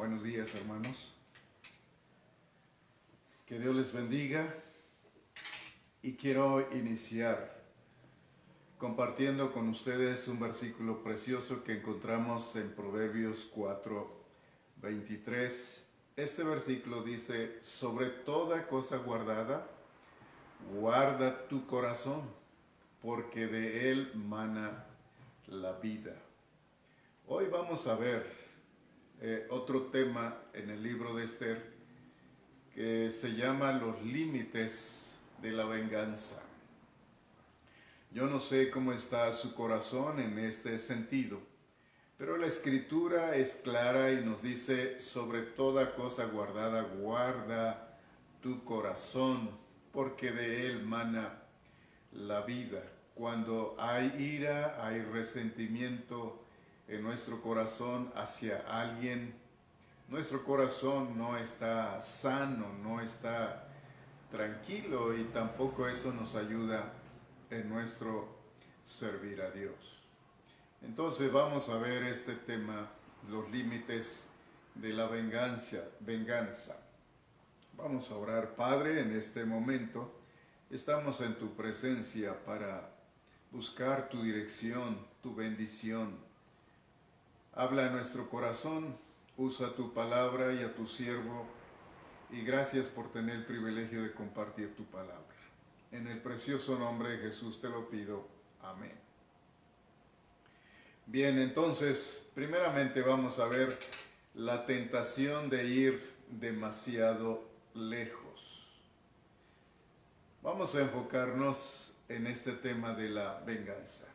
Buenos días, hermanos. Que Dios les bendiga y quiero iniciar compartiendo con ustedes un versículo precioso que encontramos en Proverbios 4:23. Este versículo dice: sobre toda cosa guardada, guarda tu corazón, porque de él mana la vida. Hoy vamos a ver otro tema en el libro de Esther que se llama los límites de la venganza. Yo no sé cómo está su corazón en este sentido, pero la escritura es clara y nos dice: sobre toda cosa guardada, guarda tu corazón, porque de él mana la vida. Cuando hay ira, hay resentimiento en nuestro corazón hacia alguien, nuestro corazón no está sano, no está tranquilo, y tampoco eso nos ayuda en nuestro servir a Dios. Entonces vamos a ver este tema, los límites de la venganza. Vamos a orar. Padre, en este momento estamos en tu presencia para buscar tu dirección, tu bendición. Habla en nuestro corazón, usa tu palabra y a tu siervo, y gracias por tener el privilegio de compartir tu palabra. En el precioso nombre de Jesús te lo pido. Amén. Bien, entonces, primeramente vamos a ver la tentación de ir demasiado lejos. Vamos a enfocarnos en este tema de la venganza.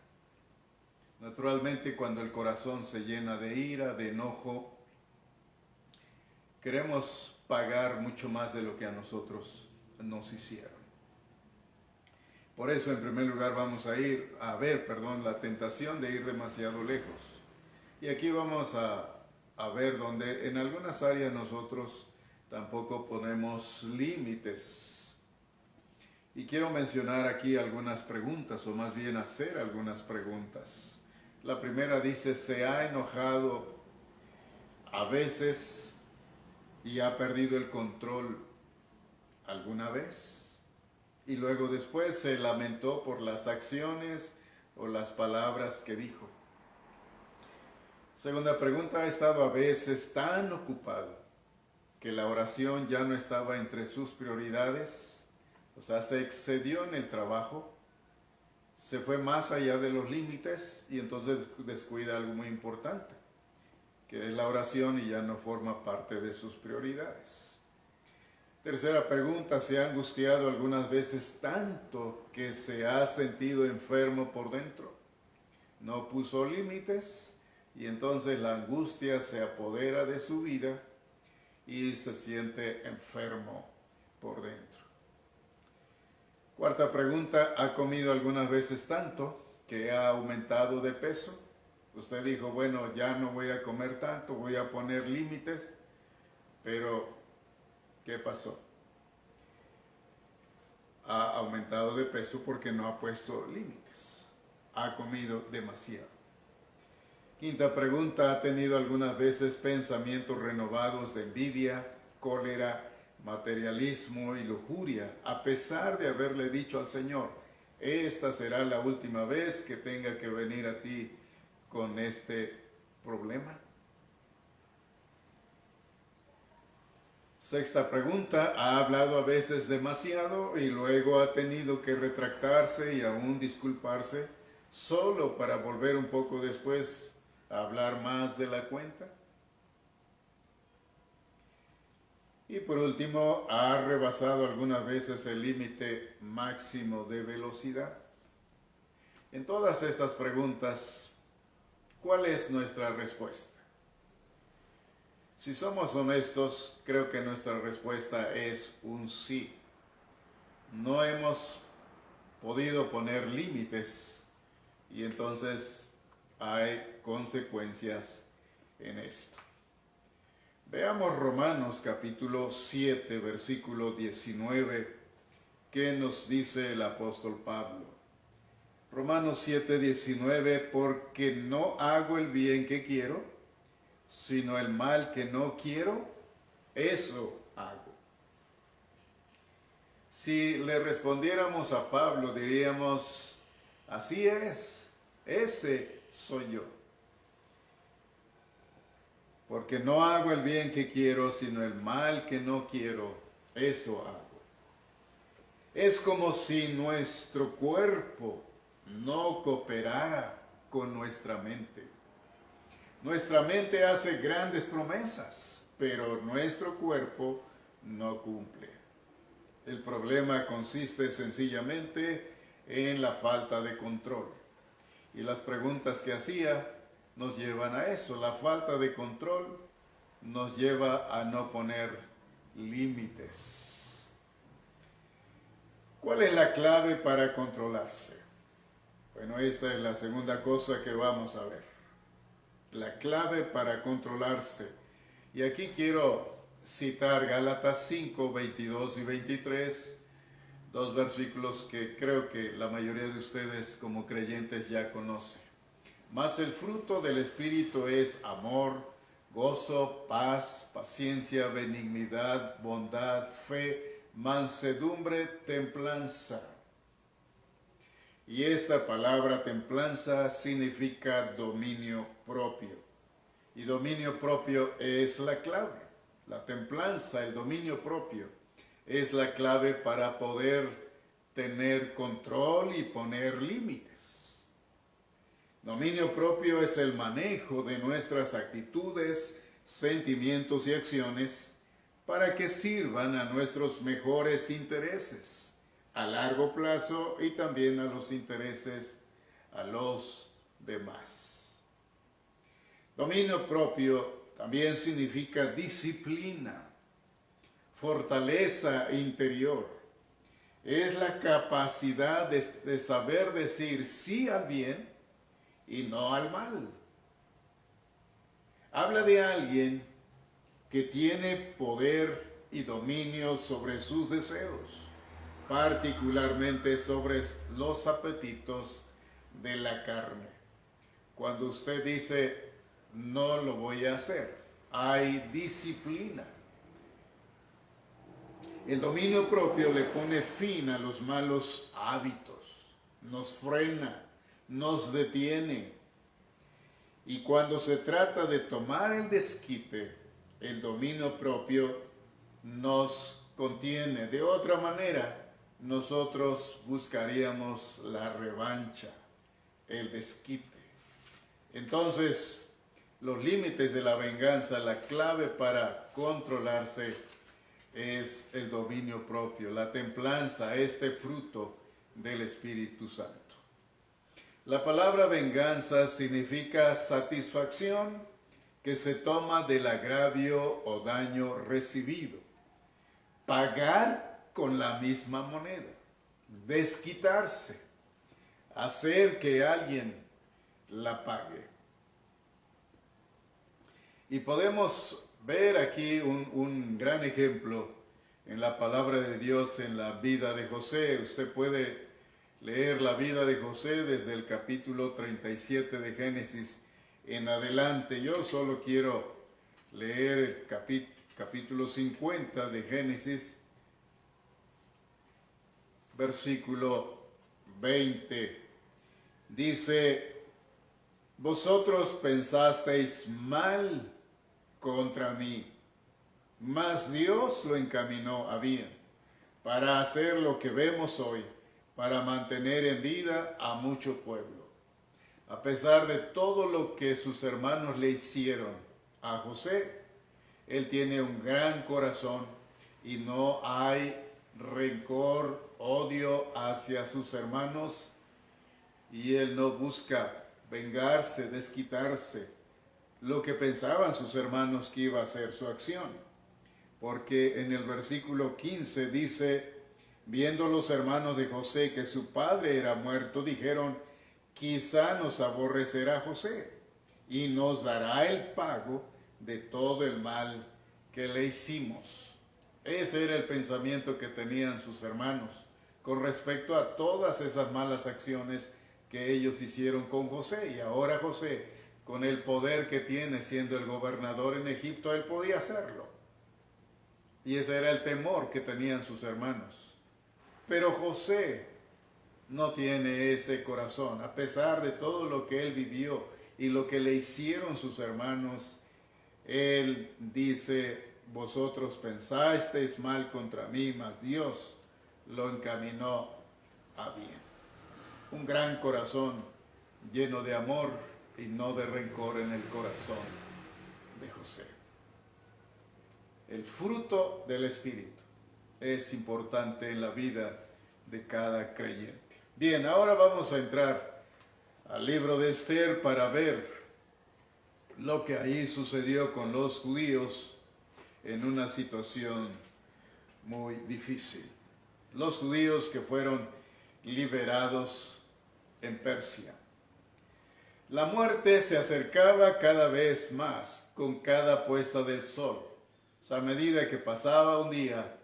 Naturalmente, cuando el corazón se llena de ira, de enojo, queremos pagar mucho más de lo que a nosotros nos hicieron. Por eso, en primer lugar, vamos a ver la tentación de ir demasiado lejos. Y aquí vamos a ver donde en algunas áreas nosotros tampoco ponemos límites. Y quiero mencionar aquí algunas preguntas, o más bien hacer algunas preguntas. La primera dice: ¿se ha enojado a veces y ha perdido el control alguna vez? Y luego después se lamentó por las acciones o las palabras que dijo. Segunda pregunta: ¿ha estado a veces tan ocupado que la oración ya no estaba entre sus prioridades? O sea, se excedió en el trabajo, se fue más allá de los límites y entonces descuida algo muy importante, que es la oración, y ya no forma parte de sus prioridades. Tercera pregunta: ¿se ha angustiado algunas veces tanto que se ha sentido enfermo por dentro? No puso límites y entonces la angustia se apodera de su vida y se siente enfermo por dentro. Cuarta pregunta: ¿ha comido algunas veces tanto que ha aumentado de peso? Usted dijo: bueno, ya no voy a comer tanto, voy a poner límites, pero ¿qué pasó? Ha aumentado de peso porque no ha puesto límites, ha comido demasiado. Quinta pregunta: ¿ha tenido algunas veces pensamientos renovados de envidia, cólera, materialismo y lujuria, a pesar de haberle dicho al Señor: esta será la última vez que tenga que venir a ti con este problema? Sexta pregunta: ¿ha hablado a veces demasiado y luego ha tenido que retractarse y aún disculparse solo para volver un poco después a hablar más de la cuenta? Y por último, ¿ha rebasado algunas veces el límite máximo de velocidad? En todas estas preguntas, ¿cuál es nuestra respuesta? Si somos honestos, creo que nuestra respuesta es un sí. No hemos podido poner límites y entonces hay consecuencias en esto. Veamos Romanos capítulo 7, versículo 19, ¿qué nos dice el apóstol Pablo? Romanos 7, 19: porque no hago el bien que quiero, sino el mal que no quiero, eso hago. Si le respondiéramos a Pablo, diríamos, así es, ese soy yo. Porque no hago el bien que quiero, sino el mal que no quiero, eso hago. Es como si nuestro cuerpo no cooperara con nuestra mente. Nuestra mente hace grandes promesas, pero nuestro cuerpo no cumple. El problema consiste sencillamente en la falta de control. Y las preguntas que hacía nos llevan a eso. La falta de control nos lleva a no poner límites. ¿Cuál es la clave para controlarse? Bueno, esta es la segunda cosa que vamos a ver. La clave para controlarse. Y aquí quiero citar Gálatas 5, 22 y 23, dos versículos que creo que la mayoría de ustedes como creyentes ya conocen. Mas el fruto del Espíritu es amor, gozo, paz, paciencia, benignidad, bondad, fe, mansedumbre, templanza. Y esta palabra templanza significa dominio propio. Y dominio propio es la clave. La templanza, el dominio propio, es la clave para poder tener control y poner límites. Dominio propio es el manejo de nuestras actitudes, sentimientos y acciones para que sirvan a nuestros mejores intereses a largo plazo y también a los intereses a los demás. Dominio propio también significa disciplina, fortaleza interior. Es la capacidad de saber decir sí al bien y no al mal. Habla de alguien que tiene poder y dominio sobre sus deseos, particularmente sobre los apetitos de la carne. Cuando usted dice, no lo voy a hacer, hay disciplina. El dominio propio le pone fin a los malos hábitos, nos frena, nos detiene. Y cuando se trata de tomar el desquite, el dominio propio nos contiene. De otra manera, nosotros buscaríamos la revancha, el desquite. Entonces, los límites de la venganza, la clave para controlarse es el dominio propio, la templanza, este fruto del Espíritu Santo. La palabra venganza significa satisfacción que se toma del agravio o daño recibido. Pagar con la misma moneda, desquitarse, hacer que alguien la pague. Y podemos ver aquí un gran ejemplo en la palabra de Dios, en la vida de José. Usted puede leer la vida de José desde el capítulo 37 de Génesis en adelante. Yo solo quiero leer el capítulo 50 de Génesis, versículo 20. Dice, vosotros pensasteis mal contra mí, mas Dios lo encaminó a bien, para hacer lo que vemos hoy, para mantener en vida a mucho pueblo. A pesar de todo lo que sus hermanos le hicieron a José, él tiene un gran corazón y no hay rencor, odio hacia sus hermanos, y él no busca vengarse, desquitarse lo que pensaban sus hermanos que iba a ser su acción. Porque en el versículo 15 dice, viendo los hermanos de José que su padre era muerto, dijeron, quizá nos aborrecerá José y nos dará el pago de todo el mal que le hicimos. Ese era el pensamiento que tenían sus hermanos con respecto a todas esas malas acciones que ellos hicieron con José. Y ahora José con el poder que tiene siendo el gobernador en Egipto, él podía hacerlo. Y ese era el temor que tenían sus hermanos. Pero José no tiene ese corazón, a pesar de todo lo que él vivió y lo que le hicieron sus hermanos. Él dice: vosotros pensasteis mal contra mí, mas Dios lo encaminó a bien. Un gran corazón lleno de amor y no de rencor en el corazón de José. El fruto del Espíritu es importante en la vida de cada creyente. Bien, ahora vamos a entrar al libro de Esther para ver lo que ahí sucedió con los judíos en una situación muy difícil. Los judíos que fueron liberados en Persia. La muerte se acercaba cada vez más con cada puesta del sol. O sea, a medida que pasaba un día,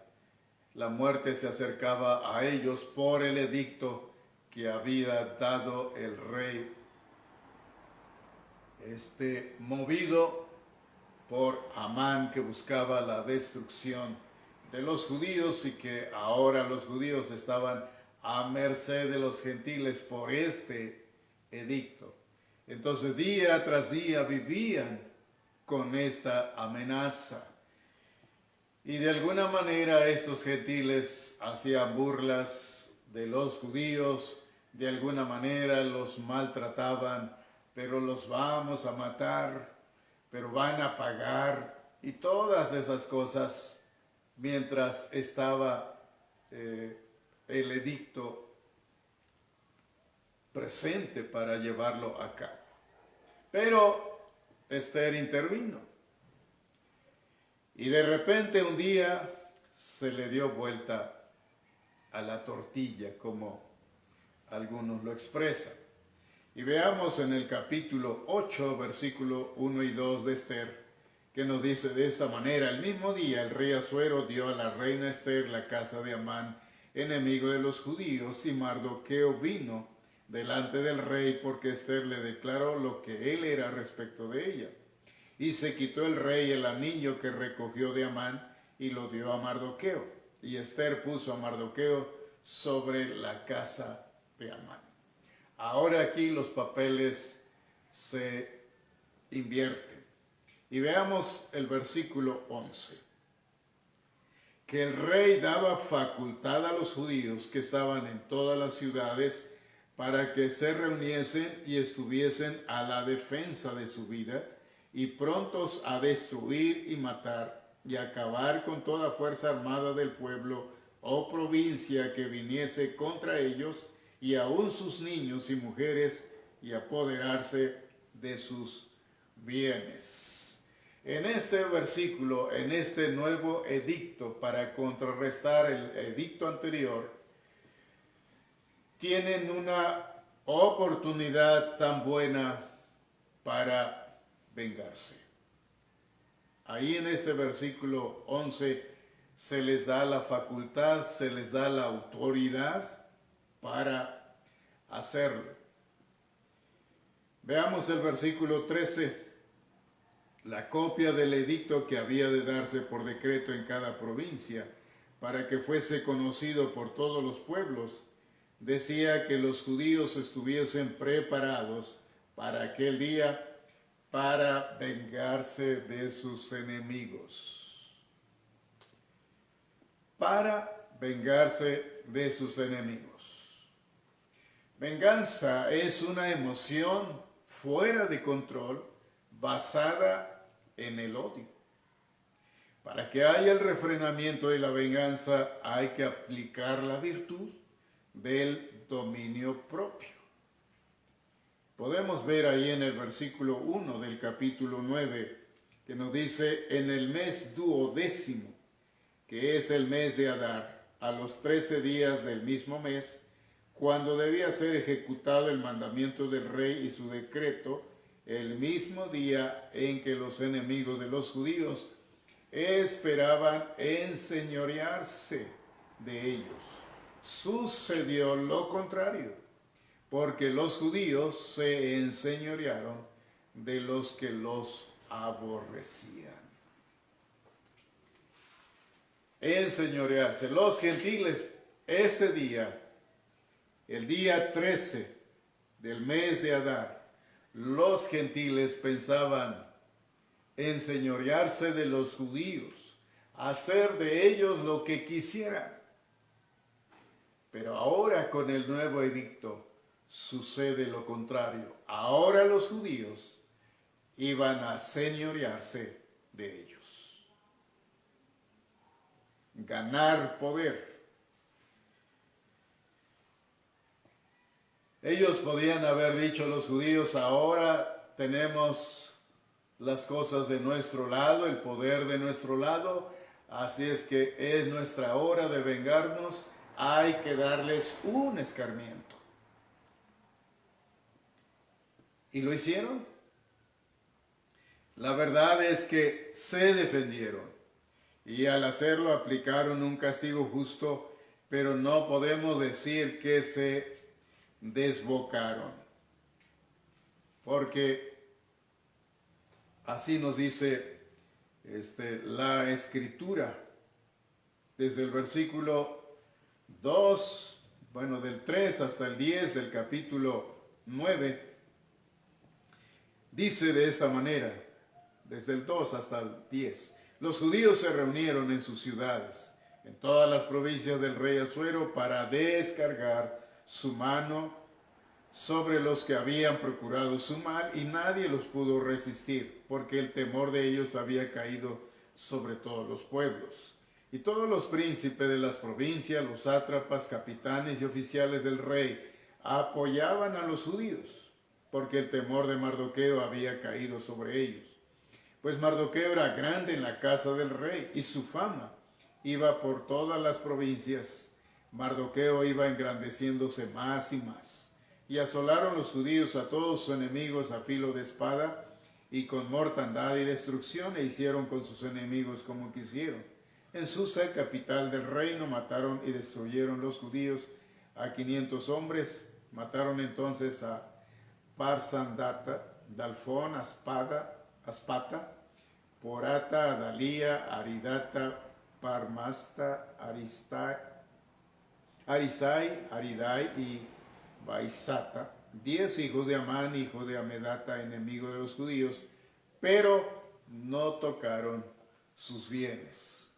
la muerte se acercaba a ellos por el edicto que había dado el rey, movido por Amán, que buscaba la destrucción de los judíos y que ahora los judíos estaban a merced de los gentiles por este edicto. Entonces día tras día vivían con esta amenaza. Y de alguna manera estos gentiles hacían burlas de los judíos, de alguna manera los maltrataban, pero los vamos a matar, pero van a pagar, y todas esas cosas mientras estaba el edicto presente para llevarlo a cabo. Pero Esther intervino. Y de repente un día se le dio vuelta a la tortilla, como algunos lo expresan. Y veamos en el capítulo 8, versículo 1 y 2 de Esther, que nos dice de esta manera: el mismo día el rey Asuero dio a la reina Esther la casa de Amán, enemigo de los judíos, y Mardoqueo vino delante del rey porque Esther le declaró lo que él era respecto de ella. Y se quitó el rey el anillo que recogió de Amán y lo dio a Mardoqueo. Y Esther puso a Mardoqueo sobre la casa de Amán. Ahora aquí los papeles se invierten. Y veamos el versículo 11. Que el rey daba facultad a los judíos que estaban en todas las ciudades para que se reuniesen y estuviesen a la defensa de su vida y prontos a destruir y matar y acabar con toda fuerza armada del pueblo o provincia que viniese contra ellos, y aun sus niños y mujeres, y apoderarse de sus bienes. En este versículo, en este nuevo edicto, para contrarrestar el edicto anterior, tienen una oportunidad tan buena para vengarse. Ahí en este versículo 11 se les da la facultad, se les da la autoridad para hacerlo. Veamos el versículo 13. La copia del edicto que había de darse por decreto en cada provincia, para que fuese conocido por todos los pueblos, decía que los judíos estuviesen preparados para aquel día para vengarse de sus enemigos. Para vengarse de sus enemigos. Venganza es una emoción fuera de control basada en el odio. Para que haya el refrenamiento de la venganza hay que aplicar la virtud del dominio propio. Podemos ver ahí en el versículo 1 del capítulo 9 que nos dice: en el mes duodécimo, que es el mes de Adar, a los 13 días del mismo mes, cuando debía ser ejecutado el mandamiento del rey y su decreto, el mismo día en que los enemigos de los judíos esperaban enseñorearse de ellos, sucedió lo contrario, porque los judíos se enseñorearon de los que los aborrecían. Enseñorearse. Los gentiles ese día, el día 13 del mes de Adar, los gentiles pensaban enseñorearse de los judíos, hacer de ellos lo que quisieran. Pero ahora con el nuevo edicto sucede lo contrario. Ahora los judíos iban a señorearse de ellos. Ganar poder. Ellos podían haber dicho, los judíos, ahora tenemos las cosas de nuestro lado, el poder de nuestro lado, así es que es nuestra hora de vengarnos, hay que darles un escarmiento. ¿Y lo hicieron? La verdad es que se defendieron y al hacerlo aplicaron un castigo justo, pero no podemos decir que se desbocaron, porque así nos dice la Escritura, desde el versículo 2, del 3 hasta el 10 del capítulo 9, dice de esta manera, desde el 2 hasta el 10, los judíos se reunieron en sus ciudades, en todas las provincias del rey Asuero, para descargar su mano sobre los que habían procurado su mal, y nadie los pudo resistir, porque el temor de ellos había caído sobre todos los pueblos. Y todos los príncipes de las provincias, los sátrapas, capitanes y oficiales del rey, apoyaban a los judíos, porque el temor de Mardoqueo había caído sobre ellos. Pues Mardoqueo era grande en la casa del rey, y su fama iba por todas las provincias. Mardoqueo iba engrandeciéndose más y más. Y asolaron los judíos a todos sus enemigos a filo de espada, y con mortandad y destrucción, e hicieron con sus enemigos como quisieron. En Susa, capital del reino, mataron y destruyeron los judíos a 500 hombres. Mataron entonces a Parsandata, Dalfón, Aspata, Porata, Adalía, Aridata, Parmasta, Arisai, Aridai y Baisata, 10 hijos de Amán, hijo de Amedata, enemigo de los judíos, pero no tocaron sus bienes.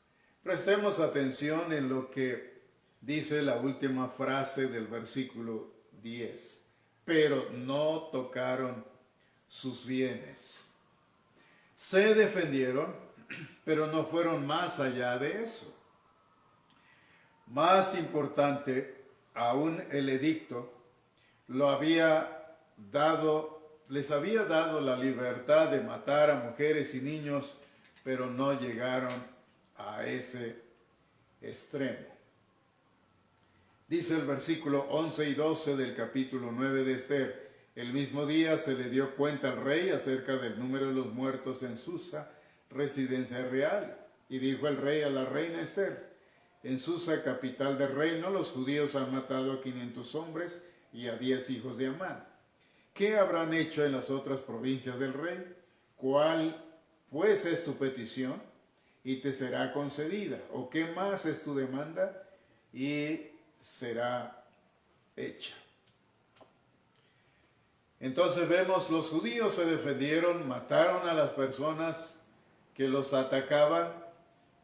Prestemos atención en lo que dice la última frase del versículo 10. Pero no tocaron sus bienes. Se defendieron, pero no fueron más allá de eso. Más importante, aún el edicto les había dado la libertad de matar a mujeres y niños, pero no llegaron a ese extremo. Dice el versículo 11 y 12 del capítulo 9 de Esther: el mismo día se le dio cuenta al rey acerca del número de los muertos en Susa, residencia real, y dijo el rey a la reina Esther: en Susa, capital del reino, los judíos han matado a 500 hombres y a 10 hijos de Amán. ¿Qué habrán hecho en las otras provincias del rey? ¿Cuál pues es tu petición? Y te será concedida. ¿O qué más es tu demanda? Y será hecha. Entonces vemos, los judíos se defendieron, mataron a las personas que los atacaban,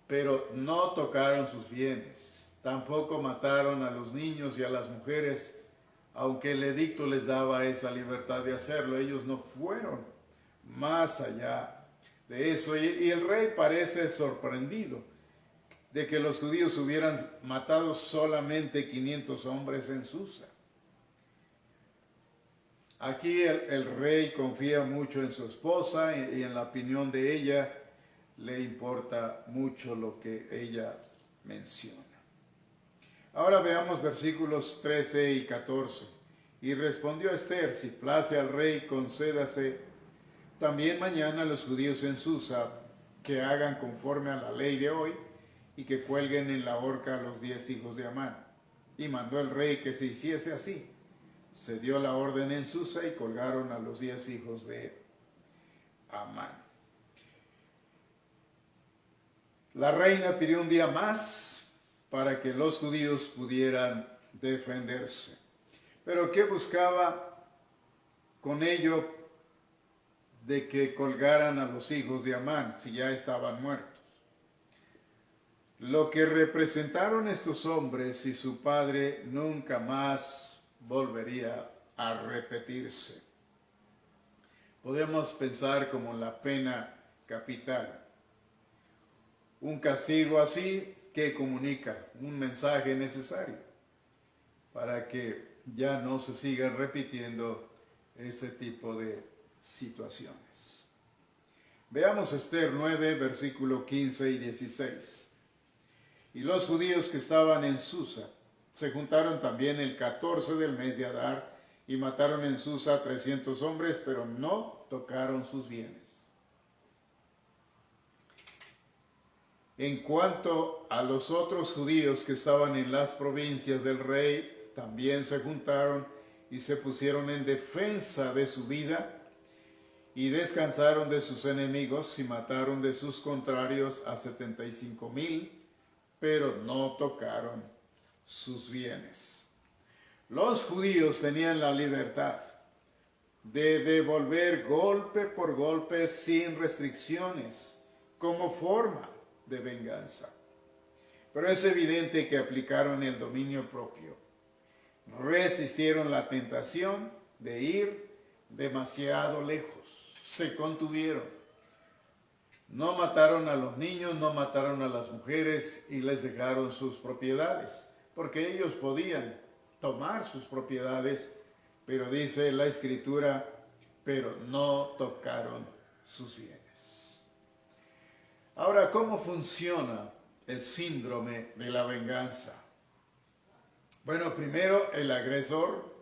pero no tocaron sus bienes. Tampoco mataron a los niños y a las mujeres, aunque el edicto les daba esa libertad de hacerlo. Ellos no fueron más allá de eso. Y el rey parece sorprendido de que los judíos hubieran matado solamente 500 hombres en Susa. Aquí el rey confía mucho en su esposa y en la opinión de ella le importa mucho lo que ella menciona. Ahora veamos versículos 13 y 14. Y respondió Esther: si place al rey, concédase también mañana a los judíos en Susa que hagan conforme a la ley de hoy y que cuelguen en la horca a los 10 hijos de Amán. Y mandó el rey que se hiciese así. Se dio la orden en Susa y colgaron a los 10 hijos de Amán. La reina pidió un día más para que los judíos pudieran defenderse. Pero ¿qué buscaba con ello de que colgaran a los hijos de Amán si ya estaban muertos? Lo que representaron estos hombres y su padre nunca más volvería a repetirse. Podemos pensar como la pena capital. Un castigo así que comunica un mensaje necesario para que ya no se sigan repitiendo ese tipo de situaciones. Veamos Esther 9, versículo 15 y 16. Y los judíos que estaban en Susa se juntaron también el 14 del mes de Adar y mataron en Susa 300 hombres, pero no tocaron sus bienes. En cuanto a los otros judíos que estaban en las provincias del rey, también se juntaron y se pusieron en defensa de su vida y descansaron de sus enemigos y mataron de sus contrarios a 75,000, pero no tocaron sus bienes. Los judíos tenían la libertad de devolver golpe por golpe sin restricciones, como forma de venganza. Pero es evidente que aplicaron el dominio propio. Resistieron la tentación de ir demasiado lejos. Se contuvieron. No mataron a los niños, no mataron a las mujeres y les dejaron sus propiedades, porque ellos podían tomar sus propiedades, pero dice la Escritura, pero no tocaron sus bienes. Ahora, ¿cómo funciona el síndrome de la venganza? Bueno, primero el agresor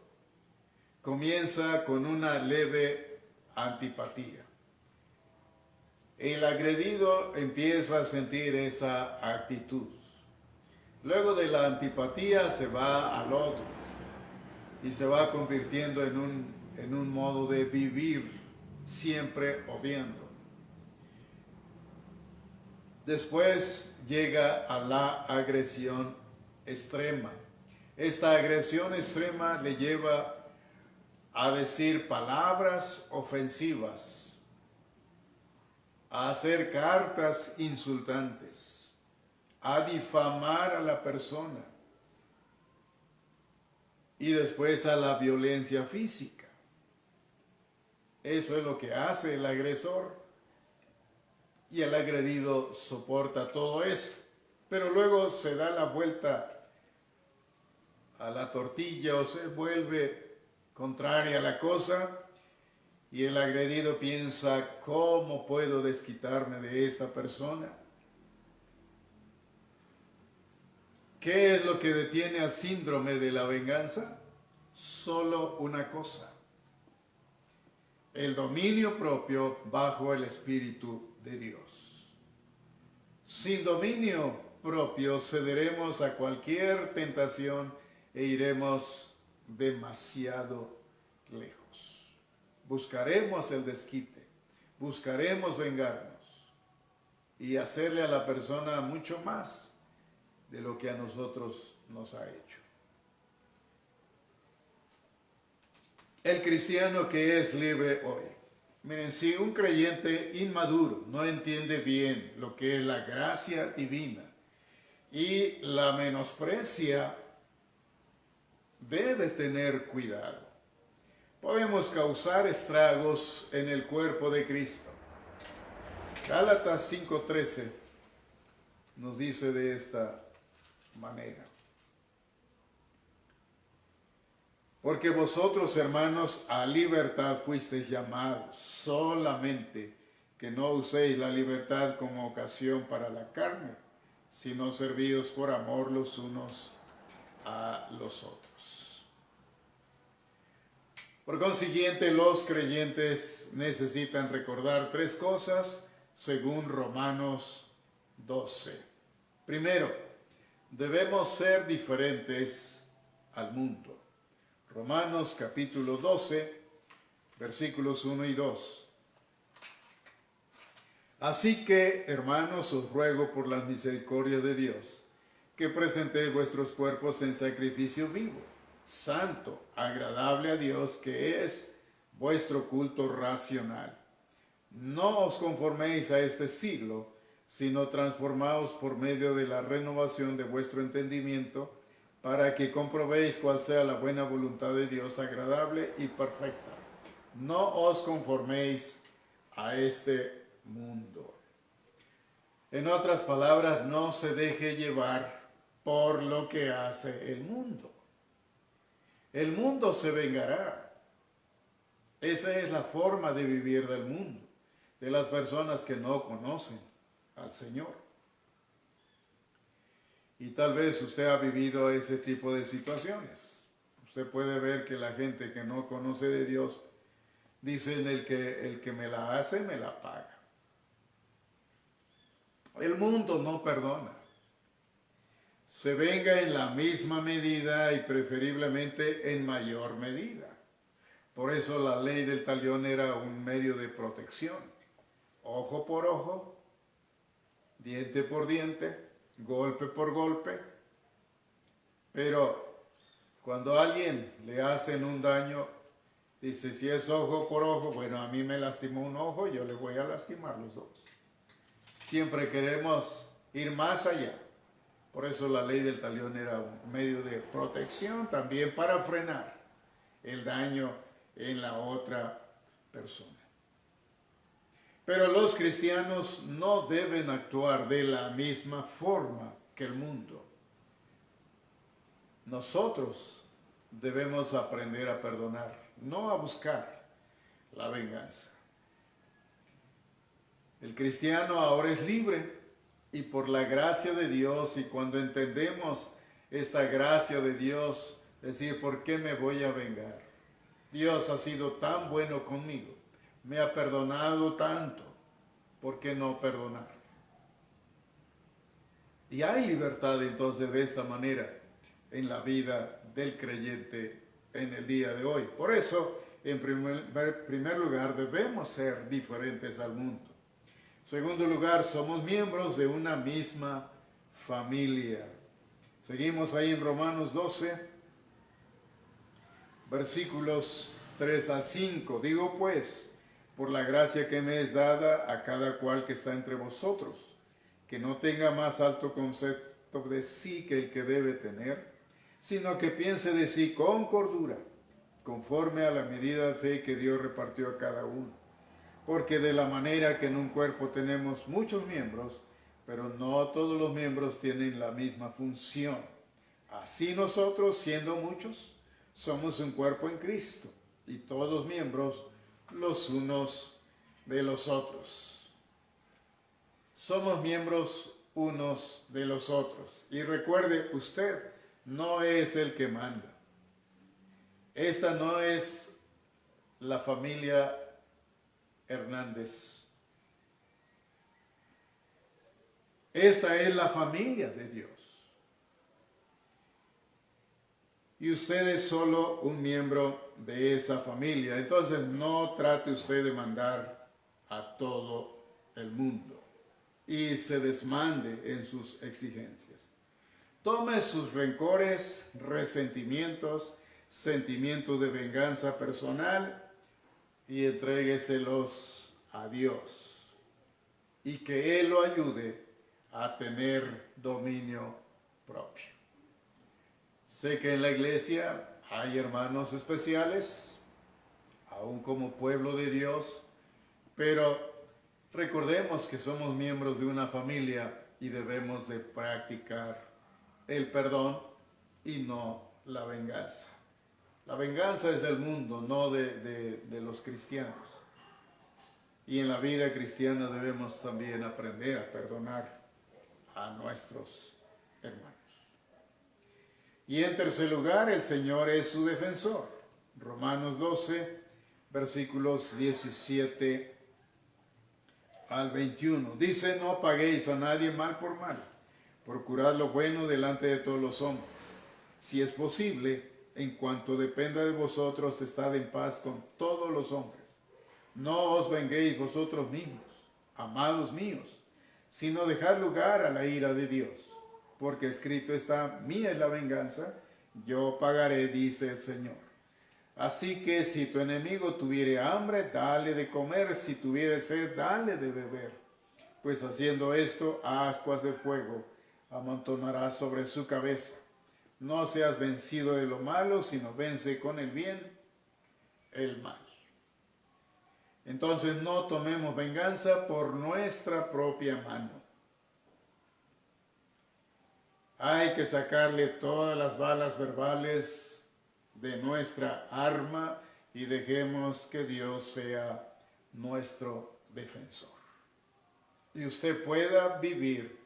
comienza con una leve antipatía. El agredido empieza a sentir esa actitud. Luego de la antipatía se va al odio y se va convirtiendo en un modo de vivir siempre odiando. Después llega a la agresión extrema. Esta agresión extrema le lleva a decir palabras ofensivas, a hacer cartas insultantes, a difamar a la persona y después a la violencia física. Eso es lo que hace el agresor y el agredido soporta todo esto, pero luego se da la vuelta a la tortilla o se vuelve contraria a la cosa y el agredido piensa, ¿cómo puedo desquitarme de esta persona? ¿Qué es lo que detiene al síndrome de la venganza? Solo una cosa: el dominio propio bajo el Espíritu de Dios. Sin dominio propio cederemos a cualquier tentación e iremos demasiado lejos. Buscaremos el desquite, buscaremos vengarnos y hacerle a la persona mucho más de lo que a nosotros nos ha hecho. El cristiano que es libre hoy. Miren, si un creyente inmaduro no entiende bien lo que es la gracia divina y la menosprecia, debe tener cuidado. Podemos causar estragos en el cuerpo de Cristo. Gálatas 5:13 nos dice de esta manera: porque vosotros, hermanos, a libertad fuisteis llamados, solamente que no uséis la libertad como ocasión para la carne, sino servíos por amor los unos a los otros. Por consiguiente, los creyentes necesitan recordar tres cosas según Romanos 12. Primero, debemos ser diferentes al mundo. Romanos capítulo 12, versículos 1 y 2. Así que, hermanos, os ruego por las misericordias de Dios, que presentéis vuestros cuerpos en sacrificio vivo, santo, agradable a Dios, que es vuestro culto racional. No os conforméis a este siglo, sino transformaos por medio de la renovación de vuestro entendimiento, para que comprobéis cuál sea la buena voluntad de Dios, agradable y perfecta. No os conforméis a este mundo. En otras palabras, no se deje llevar por lo que hace el mundo. El mundo se vengará. Esa es la forma de vivir del mundo, de las personas que no conocen al Señor. Y tal vez usted ha vivido ese tipo de situaciones. Usted puede ver que la gente que no conoce de Dios dicen el que me la hace, me la paga. El mundo no perdona. Se venga en la misma medida y preferiblemente en mayor medida. Por eso la ley del talión era un medio de protección. Ojo por ojo, diente por diente, golpe por golpe. Pero cuando a alguien le hacen un daño, dice, si es ojo por ojo, bueno, a mí me lastimó un ojo, yo le voy a lastimar los dos. Siempre queremos ir más allá. Por eso la ley del talión era un medio de protección también para frenar el daño en la otra persona. Pero los cristianos no deben actuar de la misma forma que el mundo. Nosotros debemos aprender a perdonar, no a buscar la venganza. El cristiano ahora es libre y por la gracia de Dios, y cuando entendemos esta gracia de Dios, decir, ¿por qué me voy a vengar? Dios ha sido tan bueno conmigo, me ha perdonado tanto, ¿por qué no perdonar? Y hay libertad entonces de esta manera en la vida del creyente en el día de hoy. Por eso, en primer lugar, debemos ser diferentes al mundo. Segundo lugar, somos miembros de una misma familia. Seguimos ahí en Romanos 12, versículos 3 al 5. Digo pues, por la gracia que me es dada a cada cual que está entre vosotros, que no tenga más alto concepto de sí que el que debe tener, sino que piense de sí con cordura, conforme a la medida de fe que Dios repartió a cada uno. Porque de la manera que en un cuerpo tenemos muchos miembros, pero no todos los miembros tienen la misma función. Así nosotros, siendo muchos, somos un cuerpo en Cristo, y todos miembros los unos de los otros. Somos miembros unos de los otros. Y recuerde, usted no es el que manda. Esta no es la familia Hernández. Esta es la familia de Dios. Y usted es solo un miembro de esa familia. Entonces no trate usted de mandar a todo el mundo y se desmande en sus exigencias. Tome sus rencores, resentimientos, sentimientos de venganza personal y entrégueselos a Dios, y que Él lo ayude a tener dominio propio. Sé que en la iglesia hay hermanos especiales, aún como pueblo de Dios, pero recordemos que somos miembros de una familia y debemos de practicar el perdón y no la venganza. La venganza es del mundo, no de los cristianos. Y en la vida cristiana debemos también aprender a perdonar a nuestros hermanos. Y en tercer lugar, el Señor es su defensor. Romanos 12, versículos 17 al 21. Dice, no paguéis a nadie mal por mal. Procurad lo bueno delante de todos los hombres. Si es posible, en cuanto dependa de vosotros, estad en paz con todos los hombres. No os venguéis vosotros mismos, amados míos, sino dejar lugar a la ira de Dios. Porque escrito está, mía es la venganza, yo pagaré, dice el Señor. Así que si tu enemigo tuviere hambre, dale de comer, si tuviere sed, dale de beber. Pues haciendo esto, ascuas de fuego amontonarás sobre su cabeza. No seas vencido de lo malo, sino vence con el bien el mal. Entonces no tomemos venganza por nuestra propia mano. Hay que sacarle todas las balas verbales de nuestra arma y dejemos que Dios sea nuestro defensor. Y usted pueda vivir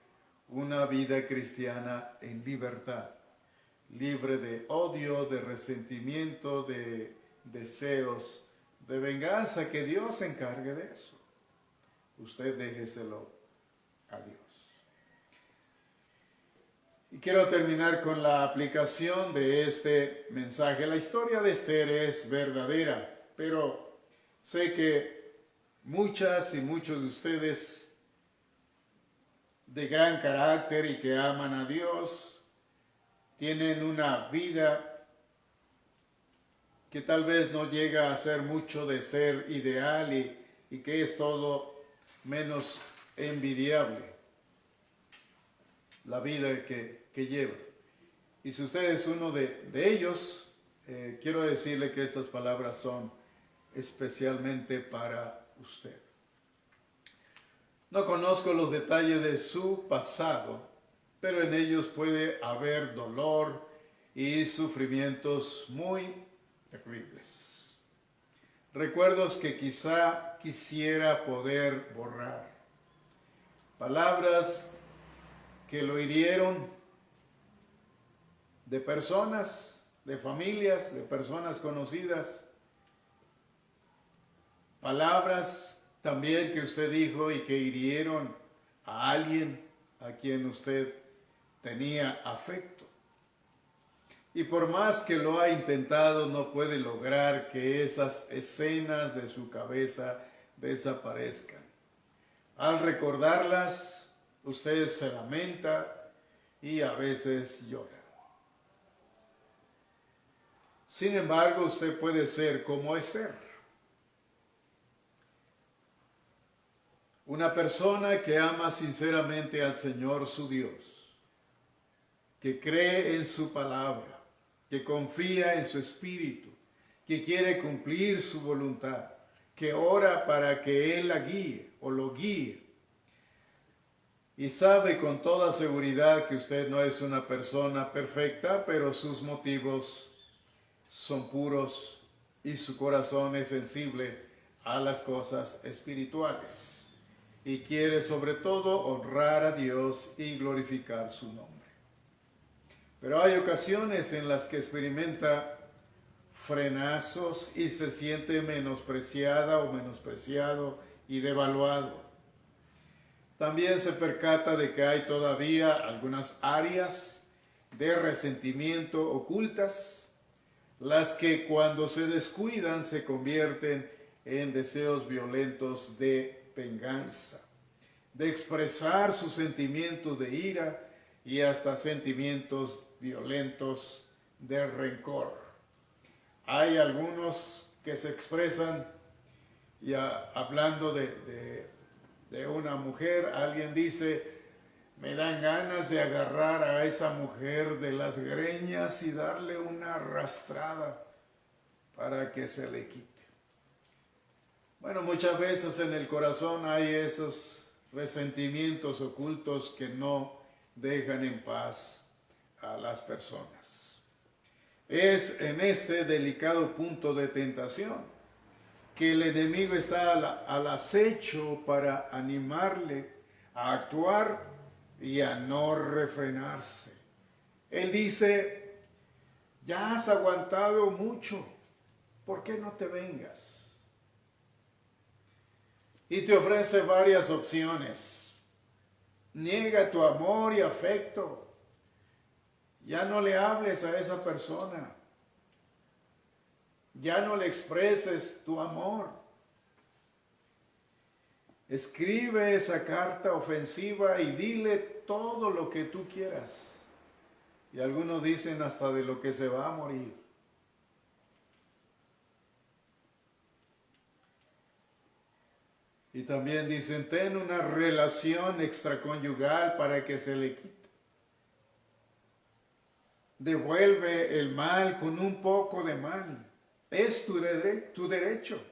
una vida cristiana en libertad, libre de odio, de resentimiento, de deseos, de venganza, que Dios se encargue de eso. Usted déjeselo a Dios. Y quiero terminar con la aplicación de este mensaje. La historia de Esther es verdadera, pero sé que muchas y muchos de ustedes de gran carácter y que aman a Dios, tienen una vida que tal vez no llega a ser mucho de ser ideal y que es todo menos envidiable la vida que lleva. Y si usted es uno de ellos, quiero decirle que estas palabras son especialmente para usted. No conozco los detalles de su pasado, pero en ellos puede haber dolor y sufrimientos muy terribles. Recuerdos que quizá quisiera poder borrar. Palabras que lo hirieron de personas, de familias, de personas conocidas. Palabras también que usted dijo y que hirieron a alguien a quien usted tenía afecto. Y por más que lo ha intentado, no puede lograr que esas escenas de su cabeza desaparezcan. Al recordarlas, usted se lamenta y a veces llora. Sin embargo, usted puede ser como Esther. Una persona que ama sinceramente al Señor su Dios, que cree en su palabra, que confía en su espíritu, que quiere cumplir su voluntad, que ora para que Él la guíe o lo guíe. Y sabe con toda seguridad que usted no es una persona perfecta, pero sus motivos son puros y su corazón es sensible a las cosas espirituales. Y quiere sobre todo honrar a Dios y glorificar su nombre. Pero hay ocasiones en las que experimenta frenazos y se siente menospreciada o menospreciado y devaluado. También se percata de que hay todavía algunas áreas de resentimiento ocultas, las que cuando se descuidan se convierten en deseos violentos de venganza, de expresar sus sentimientos de ira y hasta sentimientos violentos de rencor. Hay algunos que se expresan, ya hablando de una mujer, alguien dice, me dan ganas de agarrar a esa mujer de las greñas y darle una arrastrada para que se le quite. Bueno, muchas veces en el corazón hay esos resentimientos ocultos que no dejan en paz a las personas. Es en este delicado punto de tentación que el enemigo está al acecho para animarle a actuar y a no refrenarse. Él dice, ya has aguantado mucho, ¿por qué no te vengas? Y te ofrece varias opciones. Niega tu amor y afecto. Ya no le hables a esa persona. Ya no le expreses tu amor. Escribe esa carta ofensiva y dile todo lo que tú quieras. Y algunos dicen hasta de lo que se va a morir. Y también dicen, ten una relación extraconyugal para que se le quite. Devuelve el mal con un poco de mal. Es tu derecho.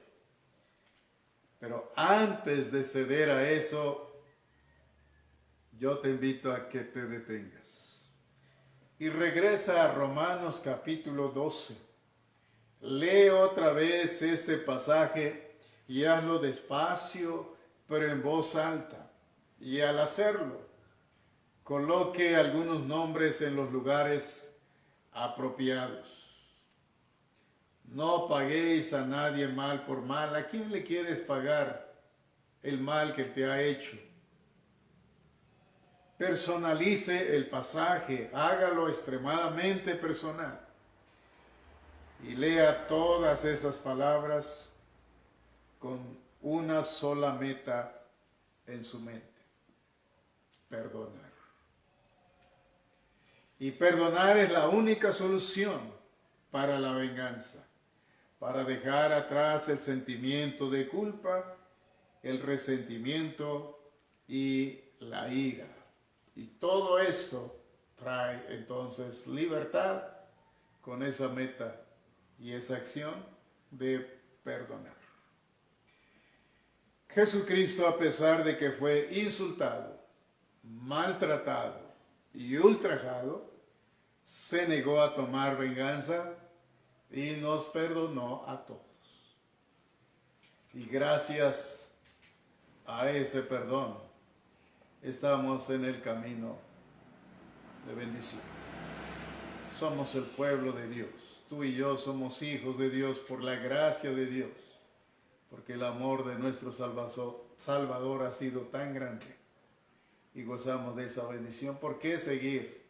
Pero antes de ceder a eso, yo te invito a que te detengas. Y regresa a Romanos capítulo 12. Lee otra vez este pasaje y hazlo despacio, pero en voz alta. Y al hacerlo, coloque algunos nombres en los lugares apropiados. No paguéis a nadie mal por mal. ¿A quién le quieres pagar el mal que te ha hecho? Personalice el pasaje, hágalo extremadamente personal. Y lea todas esas palabras con una sola meta en su mente: perdonar. Y perdonar es la única solución para la venganza, para dejar atrás el sentimiento de culpa, el resentimiento y la ira. Y todo esto trae entonces libertad con esa meta y esa acción de perdonar. Jesucristo, a pesar de que fue insultado, maltratado y ultrajado, se negó a tomar venganza y nos perdonó a todos. Y gracias a ese perdón estamos en el camino de bendición. Somos el pueblo de Dios. Tú y yo somos hijos de Dios por la gracia de Dios, porque el amor de nuestro Salvador ha sido tan grande y gozamos de esa bendición. ¿Por qué seguir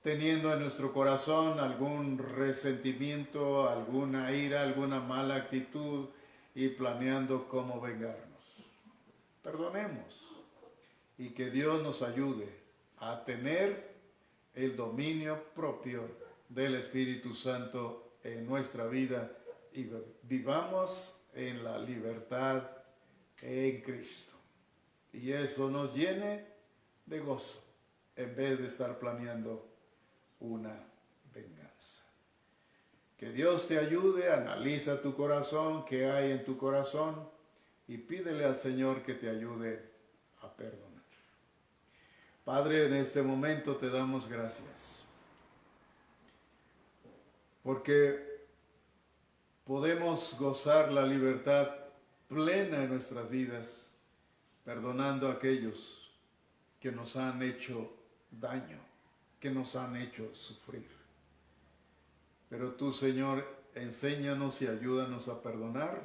teniendo en nuestro corazón algún resentimiento, alguna ira, alguna mala actitud y planeando cómo vengarnos? Perdonemos y que Dios nos ayude a tener el dominio propio del Espíritu Santo en nuestra vida y vivamos en la libertad en Cristo. Y eso nos llene de gozo en vez de estar planeando una venganza. Que Dios te ayude, analiza tu corazón, qué hay en tu corazón y pídele al Señor que te ayude a perdonar. Padre, en este momento te damos gracias porque podemos gozar la libertad plena en nuestras vidas, perdonando a aquellos que nos han hecho daño, que nos han hecho sufrir. Pero tú, Señor, enséñanos y ayúdanos a perdonar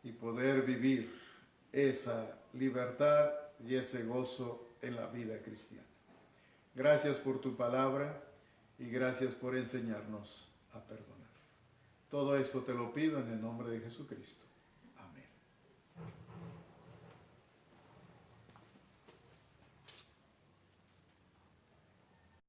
y poder vivir esa libertad y ese gozo en la vida cristiana. Gracias por tu palabra y gracias por enseñarnos a perdonar. Todo esto te lo pido en el nombre de Jesucristo.